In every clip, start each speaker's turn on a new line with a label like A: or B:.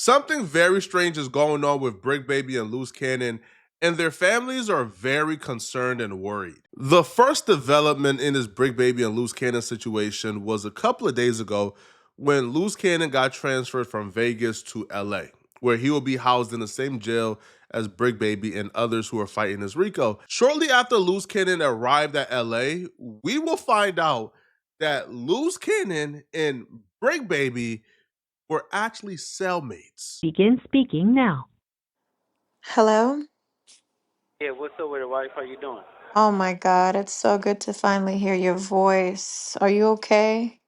A: Something very strange is going on with Brick Baby and Luce Cannon, and their families are very concerned and worried. The first development in this Brick Baby and Luce Cannon situation was a couple of days ago when Luce Cannon got transferred from Vegas to LA, where he will be housed in the same jail as Brick Baby and others who are fighting as Rico. Shortly after Luce Cannon arrived at LA, we will find out that Luce Cannon and Brick Baby were actually cellmates.
B: Begin speaking now.
C: Hello?
D: Yeah, what's up with it, wife? How you doing?
C: Oh my God, it's so good to finally hear your voice. Are you okay?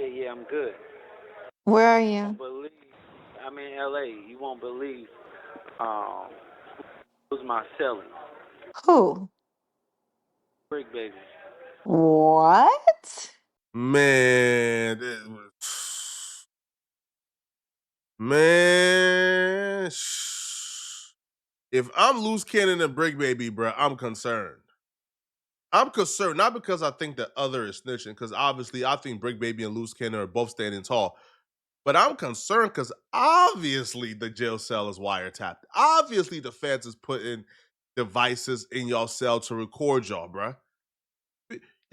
D: Yeah, I'm good.
C: Where are
D: You
C: you?
D: won't believe, I'm in LA. You won't believe um who's my selling.
C: Who?
D: Brick Baby.
C: What?
A: Man, it was, man. If I'm Loose Cannon and Brick Baby, bro, I'm concerned. I'm concerned not because I think the other is snitching, because obviously I think Brick Baby and Loose Cannon are both standing tall. But I'm concerned because obviously the jail cell is wiretapped. Obviously the feds is putting devices in y'all cell to record y'all, bruh.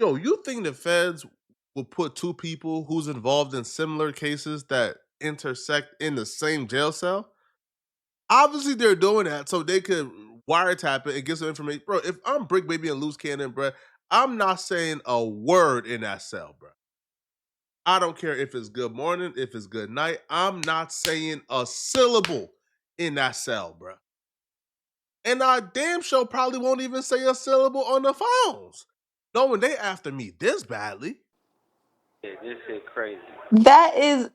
A: Yo, you think the feds will put two people who's involved in similar cases that intersect in the same jail cell? Obviously they're doing that so they could wiretap it and get some information. Bro, if I'm Brick Baby and Loose Cannon, bruh, I'm not saying a word in that cell, bruh. I don't care if it's good morning, if it's good night. I'm not saying a syllable in that cell, bro. And I damn sure probably won't even say a syllable on the phones. Knowing they after me this badly.
D: Yeah, this shit crazy.
C: That is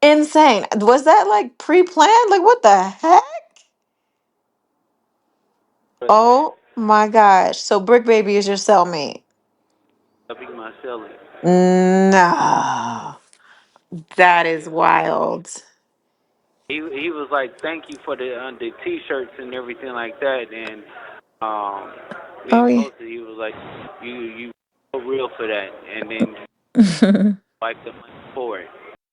C: insane. Was that like pre-planned? Like what the heck?
D: Trust me.
C: Oh my gosh. So Brick Baby is your cellmate.
D: I'll be my selling.
C: No. That is
D: Yeah, for real.
C: wild.
D: He was like, thank you for the t-shirts and everything like that, and
C: Oh
D: then
C: yeah.
D: posted. He was like, you so real for that, and then like the money for it.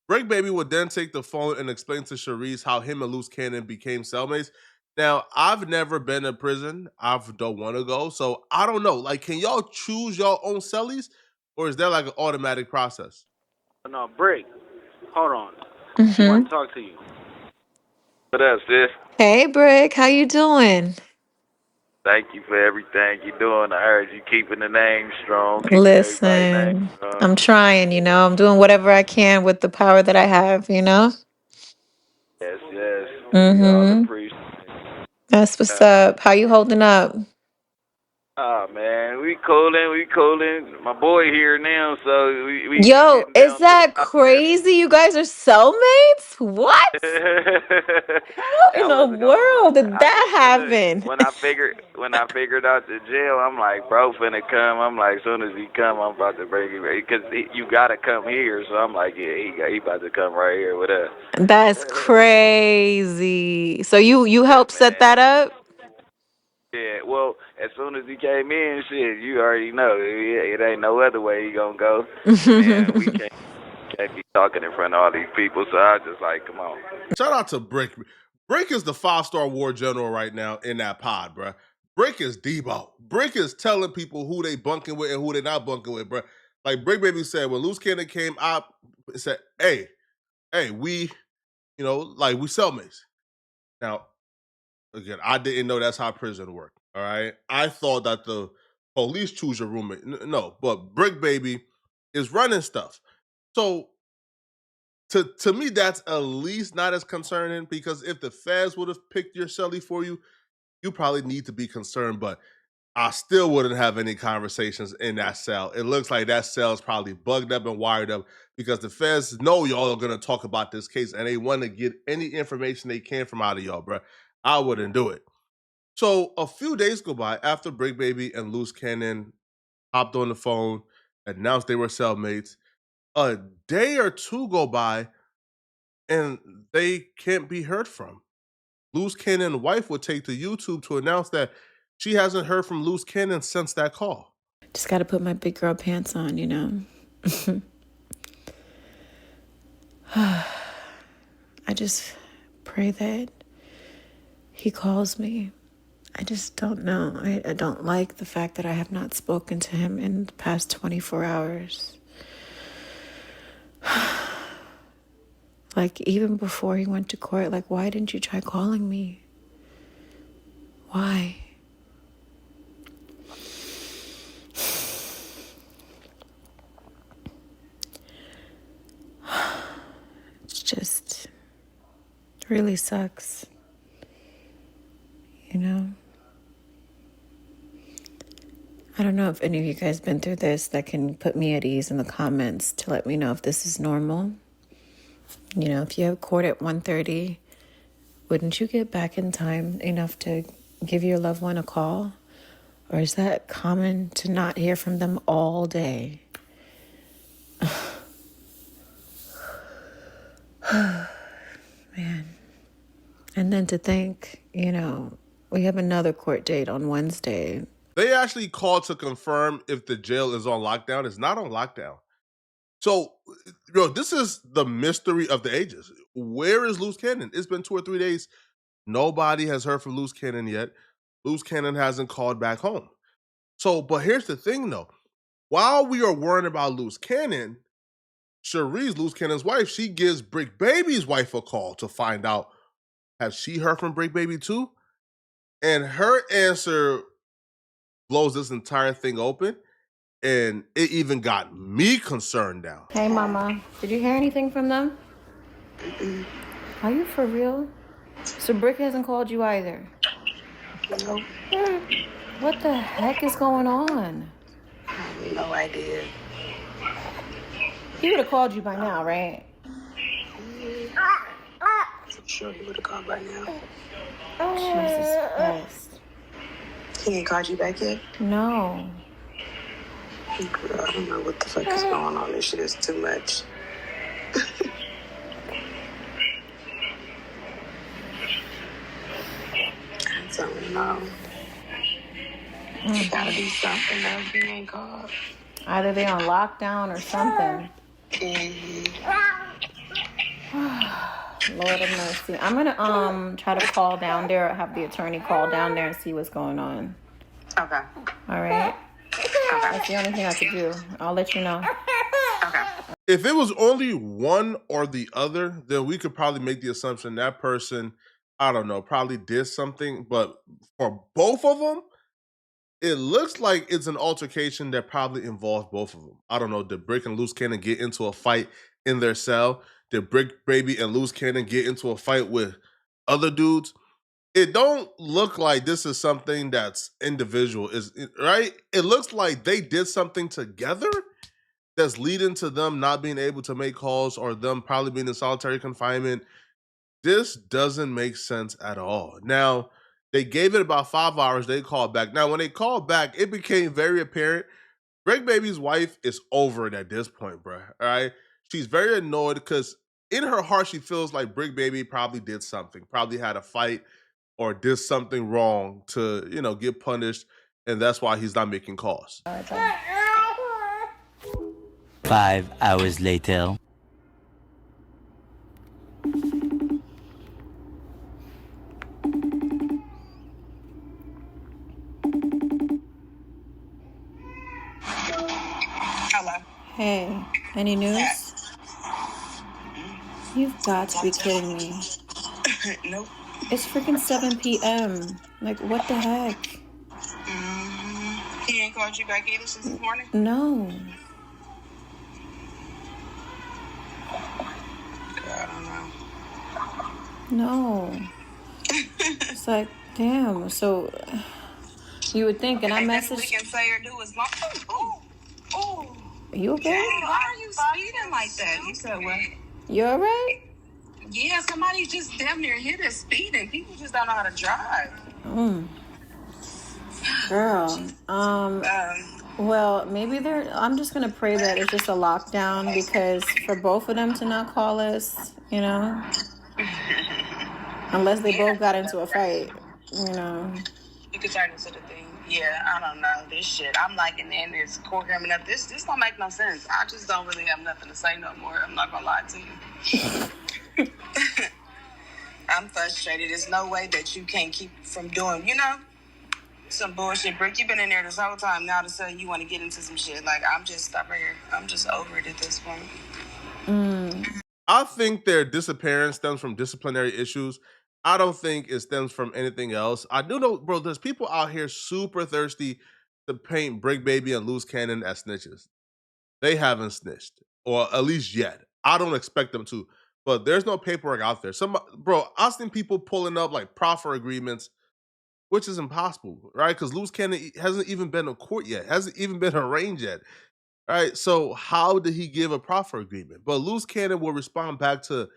A: Break Baby would then take the phone and explain to Sharice how him and Loose Cannon became cellmates. Now, I've never been in prison. I don't want to go. So I don't know. Like, can y'all choose your own cellies? Or is there like an automatic process?
D: Oh, no, Brick, hold on. She
C: Mm-hmm.
D: want to talk to you. What up, sis?
C: Hey Brick, how you doing?
D: Thank you for everything you're doing. I heard you keeping the name strong, keeping everybody's name
C: Listen,
D: strong.
C: I'm trying, I'm doing whatever I can with the power that I have.
D: Yes, yes. We all
C: Mm-hmm.
D: appreciate it.
C: That's what's
D: Uh,
C: up. How you holding up?
D: oh, man, we coolin', we coolin'. My boy here now, so we
C: Yo,
D: getting
C: is
D: down to the
C: that
D: top there.
C: crazy? You guys are cellmates? What? How in
D: I
C: the
D: wasn't gonna
C: world
D: lie.
C: did that
D: But look,
C: happen?
D: when I figured out the jail, I'm like, bro, finna come. I'm like, soon as he come, I'm about to bring him because you gotta come here. So I'm like, yeah, he about to come right here with us.
C: That's crazy. So you
D: Yeah,
C: helped set
D: man.
C: that up?
D: Yeah, well, as soon as he came in, shit, you already know it ain't no other way he gonna go. And then we can't be talking in front of all these people, so I just like, come on.
A: Shout out to Brick. Brick is the 5-star war general right now in that pod, bruh. Brick is Debo. Brick is telling people who they bunking with and who they not bunking with, bruh. Like Brick Baby said, when Loose Cannon came out, it said, hey, we, like we cellmates. Now, again, I didn't know that's how prison worked. All right. I thought that the police choose your roommate. No, but Brick Baby is running stuff. So to me, that's at least not as concerning because if the feds would have picked your celly for you, you probably need to be concerned. But I still wouldn't have any conversations in that cell. It looks like that cell is probably bugged up and wired up because the feds know y'all are gonna talk about this case and they want to get any information they can from out of y'all, bro. I wouldn't do it. So a few days go by after Brick Baby and Loose Cannon hopped on the phone, announced they were cellmates. A day or two go by and they can't be heard from. Loose Cannon's wife would take to YouTube to announce that she hasn't heard from Loose Cannon since that call.
C: Just got to put my big girl pants on. I just pray that he calls me. I just don't know. I don't like the fact that I have not spoken to him in the past 24 hours. Like, even before he went to court, like, why didn't you try calling me? Why? It's just, it really sucks. You know? I don't know if any of you guys been through this that can put me at ease in the comments to let me know if this is normal. You know, if you have court at 1:30, wouldn't you get back in time enough to give your loved one a call? Or is that common to not hear from them all day? Man. And then to think, you know, we have another court date on Wednesday.
A: They actually called to confirm if the jail is on lockdown. It's not on lockdown. So, this is the mystery of the ages. Where is Luce Cannon? It's been 2 or 3 days. Nobody has heard from Luce Cannon yet. Luce Cannon hasn't called back home. So, but here's the thing, though. While we are worrying about Luce Cannon, Cherise, Luce Cannon's wife, she gives Bricc Baby's wife a call to find out, has she heard from Bricc Baby too? And her answer blows this entire thing open. And it even got me concerned now.
C: Hey, Mama. Did you hear anything from them?
B: Mm-mm.
C: Are you for real? So Bricc hasn't called you either?
B: Nope.
C: What the heck is going on?
B: I have no idea.
C: He would have called you by now, right?
B: I'm sure he would have called by now.
C: Jesus Christ.
B: He ain't called you back yet?
C: No.
B: Girl, I don't know what the fuck is going on. This shit is too much. I don't know. It gotta be something else he ain't called.
C: Either they on lockdown or something. Lord of mercy. I'm gonna try to call down there or have the attorney call down there and see what's going on.
B: Okay.
C: All right?
B: Okay.
C: That's the only thing I could do. I'll let you know.
B: Okay.
A: If it was only one or the other, then we could probably make the assumption that person, I don't know, probably did something. But for both of them, it looks like it's an altercation that probably involved both of them. I don't know. Did Bricc and Luce Cannon get into a fight in their cell? Did Bricc Baby and Luce Cannon get into a fight with other dudes? It don't look like this is something that's individual, right? It looks like they did something together that's leading to them not being able to make calls or them probably being in solitary confinement. This doesn't make sense at all. Now, they gave it about 5 hours. They called back. Now, when they called back, it became very apparent. Bricc Baby's wife is over it at this point, bro. All right? She's very annoyed because in her heart, she feels like Bricc Baby probably did something, probably had a fight or did something wrong to, get punished. And that's why he's not making calls.
E: 5 hours later.
B: Hello.
C: Hey, any news? You've got to be kidding me.
B: Nope.
C: It's freaking 7 p.m. Like, what the heck?
B: He ain't called you back either since this morning?
C: No.
B: I don't know.
C: No. It's like, damn. So, you would think, and I
B: messaged... we
C: messaged...
B: can say or do is long... Oh.
C: You okay?
B: Why are you speeding like that? You said what?
C: You all right?
B: Yeah, somebody just damn near hit us speeding. People just don't know how to drive.
C: Girl. Well, maybe I'm just going to pray that it's just a lockdown because for both of them to not call us, unless they both got into a fight,
B: You could turn into the thing. Yeah, I don't know. This shit. I'm like, and then it's programming up. This don't make no sense. I just don't really have nothing to say no more. I'm not going to lie to you. I'm frustrated. There's no way that you can't keep from doing, some bullshit. Bricc, you've been in there this whole time. Now all of a sudden you want to get into some shit. Like, I'm just stop right here. I'm just over it at this point.
A: I think their disappearance stems from disciplinary issues. I don't think it stems from anything else. I do know, bro, there's people out here super thirsty to paint Bricc Baby and Loose Cannon as snitches. They haven't snitched, or at least yet. I don't expect them to, but there's no paperwork out there. Bro, I've seen people pulling up like proffer agreements, which is impossible, right? Because Loose Cannon hasn't even been in court yet, hasn't even been arraigned yet. Right. So how did he give a proffer agreement? But Loose Cannon will respond back to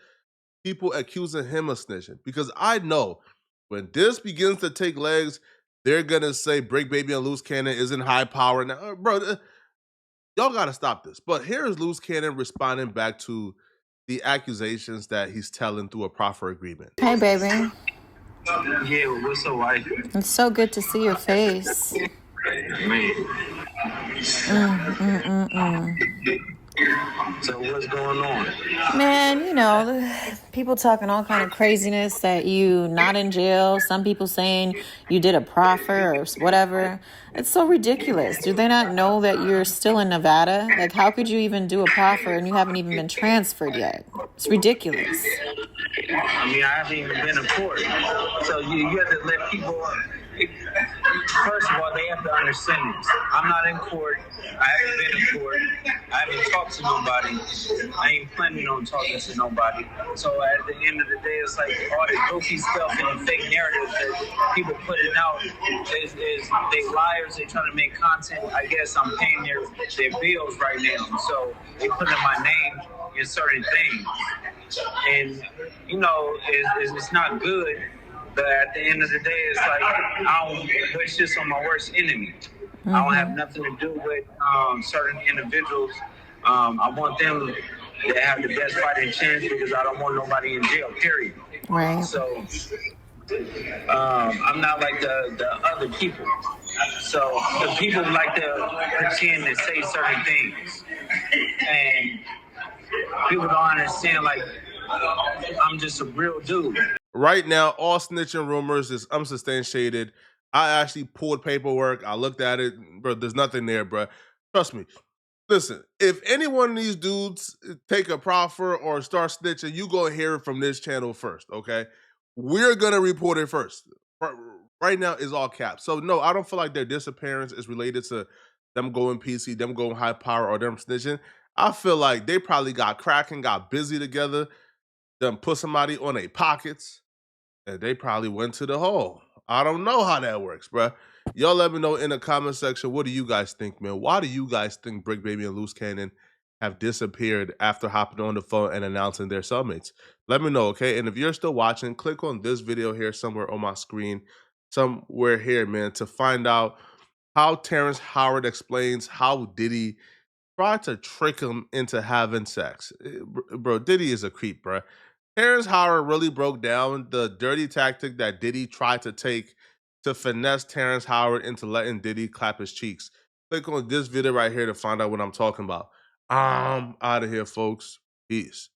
A: people accusing him of snitching. Because I know when this begins to take legs, they're gonna say Bricc Baby and Loose Cannon isn't high power. Now, bro, y'all gotta stop this. But here's Loose Cannon responding back to the accusations that he's telling through a proffer agreement.
C: Hey, baby.
F: Yeah, what's up, wife?
C: It's so good to see your face.
F: Man. So what's going on?
C: Man, people talking all kind of craziness that you not in jail. Some people saying you did a proffer or whatever. It's so ridiculous. Do they not know that you're still in Nevada? Like, how could you even do a proffer and you haven't even been transferred yet? It's ridiculous.
F: I mean, I haven't even been in court. So you have to let people... First of all, they have to understand this. I'm not in court. I haven't been in court. I haven't talked to nobody. I ain't planning on talking to nobody. So at the end of the day, it's like all the goofy stuff and the fake narratives that people putting out is they liars. They trying to make content. I guess I'm paying their bills right now. So they putting my name in certain things. And, it's not good. But at the end of the day, it's like I don't wish this on my worst enemy. Mm-hmm. I don't have nothing to do with certain individuals. I want them to have the best fighting chance because I don't want nobody in jail, period.
C: Right.
F: So I'm not like the other people. So the people like to pretend to say certain things. And people don't understand, like, I'm just a real dude.
A: Right now, all snitching rumors is unsubstantiated. I actually pulled paperwork. I looked at it, bro. There's nothing there, bro. Trust me. Listen, if any one of these dudes take a proffer or start snitching, you go hear it from this channel first, okay? We're gonna report it first. Right now is all caps. So no, I don't feel like their disappearance is related to them going PC, them going high power, or them snitching. I feel like they probably got cracking, got busy together, them put somebody on their pockets, and they probably went to the hole. I don't know how that works, bro. Y'all let me know in the comment section. What do you guys think, man? Why do you guys think Bricc Baby and Loose Cannon have disappeared after hopping on the phone and announcing their cellmates? Let me know, okay? And if you're still watching, click on this video here somewhere on my screen, somewhere here, man, to find out how Terrence Howard explains how Diddy tried to trick him into having sex. Bro, Diddy is a creep, bro. Terrence Howard really broke down the dirty tactic that Diddy tried to take to finesse Terrence Howard into letting Diddy clap his cheeks. Click on this video right here to find out what I'm talking about. I'm out of here, folks. Peace.